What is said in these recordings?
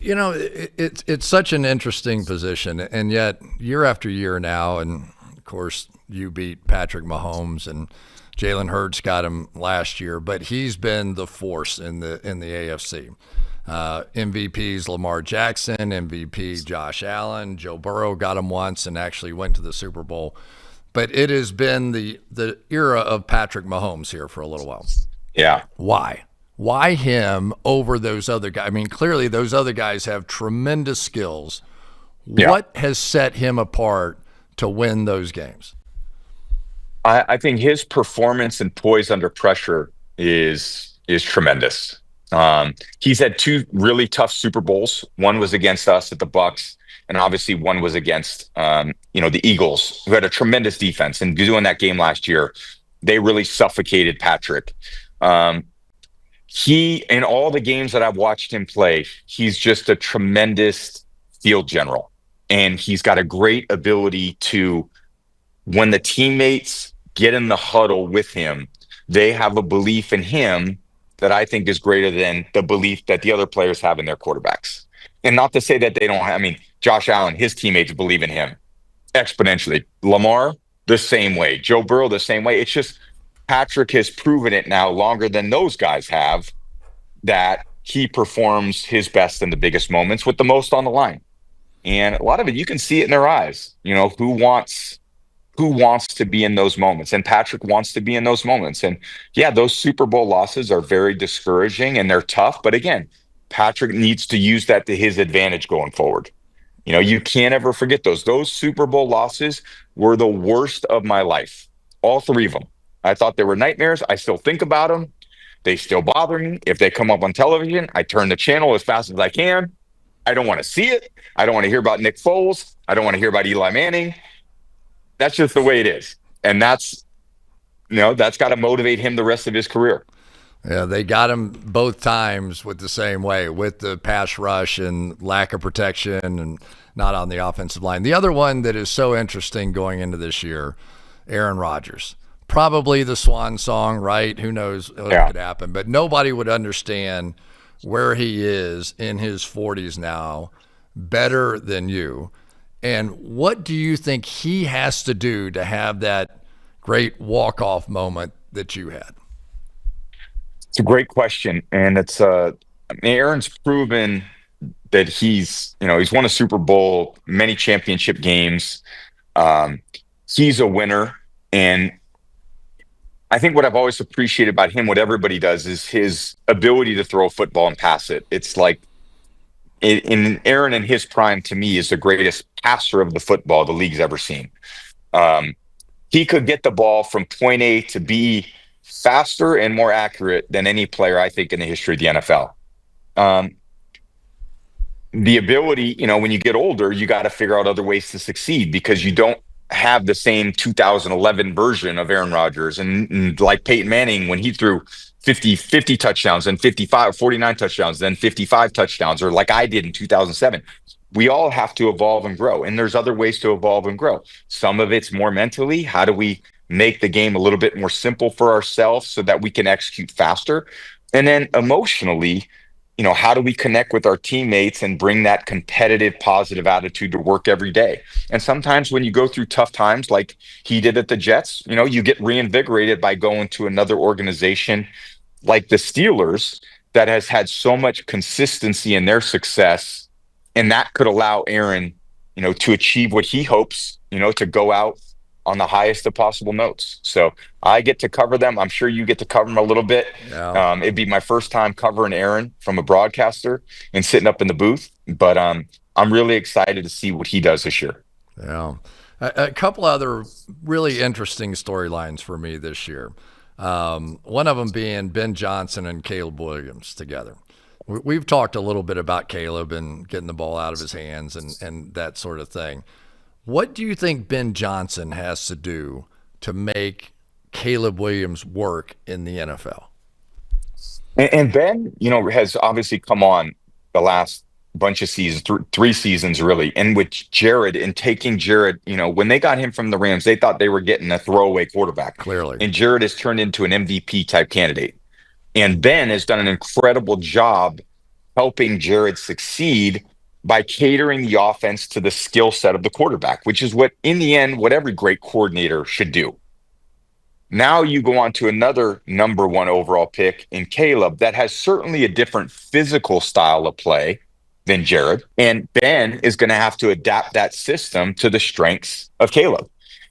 It's such an interesting position, and yet year after year now, and of course you beat Patrick Mahomes, and Jalen Hurts got him last year, but he's been the force in the AFC. MVPs Lamar Jackson, MVP Josh Allen, Joe Burrow got him once and actually went to the Super Bowl. But it has been the era of Patrick Mahomes here for a little while. Yeah. Why? Why him over those other guys? I mean, clearly those other guys have tremendous skills. Yeah. What has set him apart to win those games? I think his performance and poise under pressure is tremendous. He's had two really tough Super Bowls. One was against us at the Bucs, and obviously one was against the Eagles, who had a tremendous defense. And doing that game last year, they really suffocated Patrick. He, in all the games that I've watched him play, he's just a tremendous field general. And he's got a great ability to, when the teammates get in the huddle with him, they have a belief in him that I think is greater than the belief that the other players have in their quarterbacks. And not to say that they don't have, I mean, Josh Allen, his teammates believe in him exponentially. Lamar, the same way. Joe Burrow, the same way. It's just Patrick has proven it now longer than those guys have that he performs his best in the biggest moments with the most on the line. And a lot of it, you can see it in their eyes. Who wants to be in those moments? And Patrick wants to be in those moments. And yeah, those Super Bowl losses are very discouraging and they're tough. But again, Patrick needs to use that to his advantage going forward. You can't ever forget those. Those Super Bowl losses were the worst of my life. All three of them. I thought they were nightmares. I still think about them. They still bother me. If they come up on television, I turn the channel as fast as I can. I don't want to see it. I don't want to hear about Nick Foles. I don't want to hear about Eli Manning. That's just the way it is. And that's got to motivate him the rest of his career. Yeah, they got him both times with the same way, with the pass rush and lack of protection and not on the offensive line. The other one that is so interesting going into this year, Aaron Rodgers. Probably the swan song, right? Who knows what could happen. But nobody would understand where he is in his 40s now better than you. And what do you think he has to do to have that great walk-off moment that you had? It's a great question. And it's Aaron's proven that he's won a Super Bowl, many championship games. He's a winner. And I think what I've always appreciated about him, what everybody does, is his ability to throw a football and pass it. It's like in Aaron in his prime, to me, is the greatest passer of the football the league's ever seen. He could get the ball from point A to B faster and more accurate than any player, I think, in the history of the NFL. The ability, when you get older, you got to figure out other ways to succeed because you don't have the same 2011 version of Aaron Rodgers. And like Peyton Manning, when he threw 50 touchdowns and 49 touchdowns, then 55 touchdowns, or like I did in 2007. We all have to evolve and grow. And there's other ways to evolve and grow. Some of it's more mentally. How do we make the game a little bit more simple for ourselves so that we can execute faster? And then emotionally, how do we connect with our teammates and bring that competitive, positive attitude to work every day? And sometimes when you go through tough times, like he did at the Jets, you get reinvigorated by going to another organization like the Steelers that has had so much consistency in their success. And that could allow Aaron, to achieve what he hopes, to go out on the highest of possible notes. So I get to cover them. I'm sure you get to cover them a little bit. Yeah. It'd be my first time covering Aaron from a broadcaster and sitting up in the booth. But I'm really excited to see what he does this year. Yeah. A couple other really interesting storylines for me this year. One of them being Ben Johnson and Caleb Williams together. We've talked a little bit about Caleb and getting the ball out of his hands and that sort of thing. What do you think Ben Johnson has to do to make Caleb Williams work in the NFL? And Ben, has obviously come on the last bunch of seasons, three seasons really, and with Jared and taking Jared, when they got him from the Rams, they thought they were getting a throwaway quarterback. Clearly. And Jared has turned into an MVP type candidate. And Ben has done an incredible job helping Jared succeed by catering the offense to the skill set of the quarterback, which is what, in the end, what every great coordinator should do. Now you go on to another number one overall pick in Caleb that has certainly a different physical style of play than Jared. And Ben is going to have to adapt that system to the strengths of Caleb.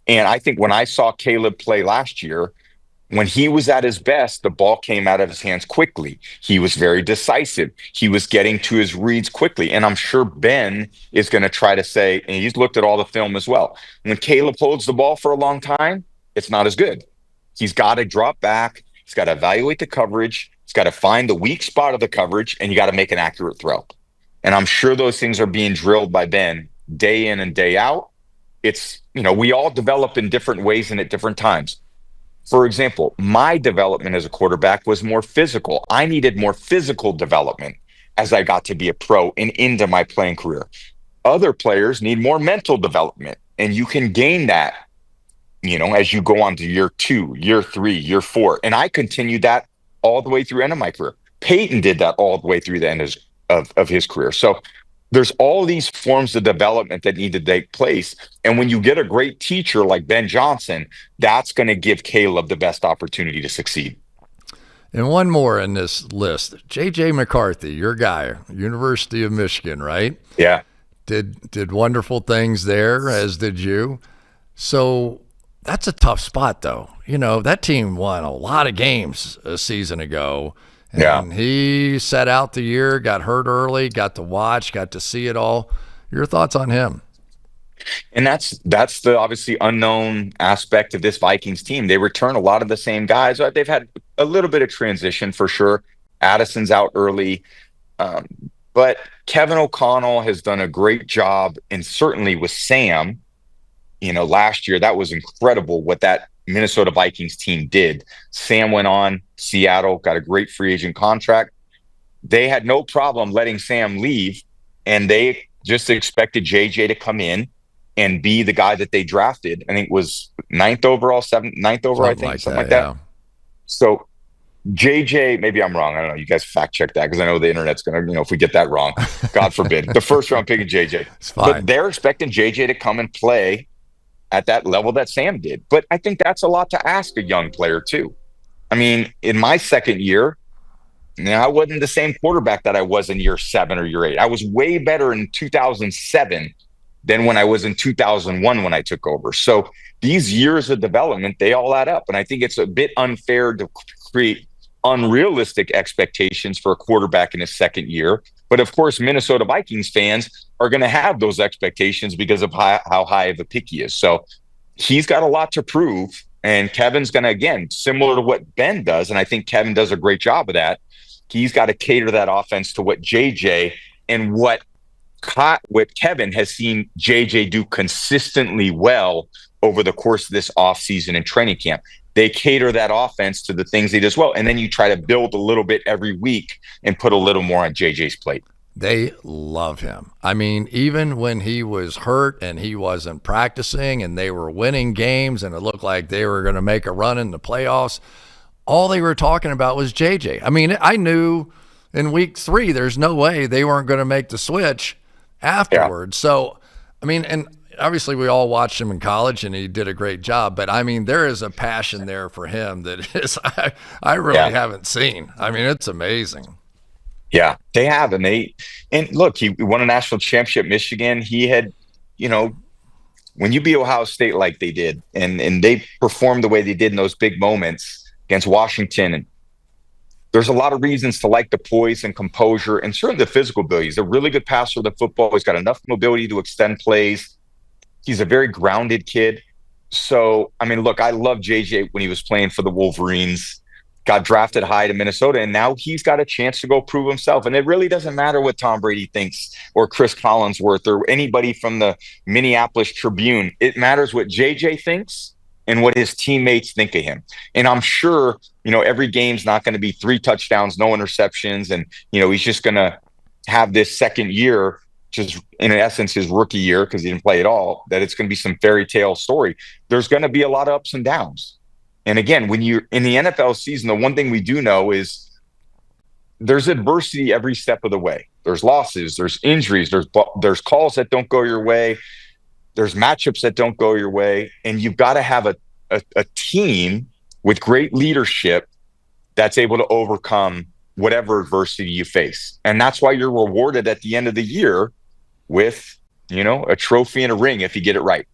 And I think when I saw Caleb play last year, when he was at his best, the ball came out of his hands quickly. He was very decisive. He was getting to his reads quickly. And I'm sure Ben is going to try to say, and he's looked at all the film as well, when Caleb holds the ball for a long time, it's not as good. He's got to drop back. He's got to evaluate the coverage. He's got to find the weak spot of the coverage, and you got to make an accurate throw. And I'm sure those things are being drilled by Ben day in and day out. It's, we all develop in different ways and at different times. For example, my development as a quarterback was more physical. I needed more physical development as I got to be a pro and into my playing career. Other players need more mental development, and you can gain that, as you go on to year 2, year 3, year 4. And I continued that all the way through the end of my career. Peyton did that all the way through the end of his career. So there's all these forms of development that need to take place. And when you get a great teacher like Ben Johnson, that's going to give Caleb the best opportunity to succeed. And one more in this list, J.J. McCarthy, your guy, University of Michigan, right? Yeah. Did wonderful things there, as did you. So that's a tough spot, though. That team won a lot of games a season ago. And he set out the year, got hurt early, got to watch, got to see it all. Your thoughts on him? And that's the obviously unknown aspect of this Vikings team. They return a lot of the same guys. They've had a little bit of transition for sure. Addison's out early. But Kevin O'Connell has done a great job, and certainly with Sam, last year, that was incredible what that Minnesota Vikings team did. Sam went on, Seattle, got a great free agent contract. They had no problem letting Sam leave, and they just expected JJ to come in and be the guy that they drafted. I think it was 9th overall, something like that. Yeah. So JJ, maybe I'm wrong. I don't know. You guys fact check that, because I know the internet's going to, if we get that wrong, God forbid. The first round pick of JJ. It's fine. But they're expecting JJ to come and play at that level that Sam did. But I think that's a lot to ask a young player too. I mean, in my second year, I wasn't the same quarterback that I was in year 7 or year 8. I was way better in 2007 than when I was in 2001 when I took over. So these years of development, they all add up. And I think it's a bit unfair to create unrealistic expectations for a quarterback in his second year. But of course, Minnesota Vikings fans are going to have those expectations because of how high of a pick he is. So he's got a lot to prove. And Kevin's going to, again, similar to what Ben does, and I think Kevin does a great job of that, he's got to cater that offense to what JJ and what Kevin has seen JJ do consistently well over the course of this offseason and training camp. They cater that offense to the things he does well. And then you try to build a little bit every week and put a little more on JJ's plate. They love him. I mean, even when he was hurt and he wasn't practicing and they were winning games and it looked like they were going to make a run in the playoffs, all they were talking about was JJ. I mean, I knew in week 3 there's no way they weren't going to make the switch afterwards. Yeah. So, I mean, and obviously we all watched him in college and he did a great job, but I mean, there is a passion there for him that is I really haven't seen. I mean, it's amazing. Yeah, they have. And look, he won a national championship at Michigan. He had, when you beat Ohio State like they did, and they performed the way they did in those big moments against Washington, and there's a lot of reasons to like the poise and composure and certainly the physical ability. He's a really good passer of the football. He's got enough mobility to extend plays. He's a very grounded kid. So, I mean, look, I love JJ when he was playing for the Wolverines, got drafted high to Minnesota, and now he's got a chance to go prove himself. And it really doesn't matter what Tom Brady thinks or Cris Collinsworth or anybody from the Minneapolis Tribune. It matters what JJ thinks and what his teammates think of him. And I'm sure, every game's not going to be 3 touchdowns, no interceptions. And, he's just going to have this second year, which is in essence his rookie year because he didn't play at all, that it's going to be some fairy tale story. There's going to be a lot of ups and downs. And again, when you're in the NFL season, the one thing we do know is there's adversity every step of the way. There's losses, there's injuries, there's calls that don't go your way, there's matchups that don't go your way, and you've got to have a team with great leadership that's able to overcome whatever adversity you face. And that's why you're rewarded at the end of the year with, a trophy and a ring if you get it right.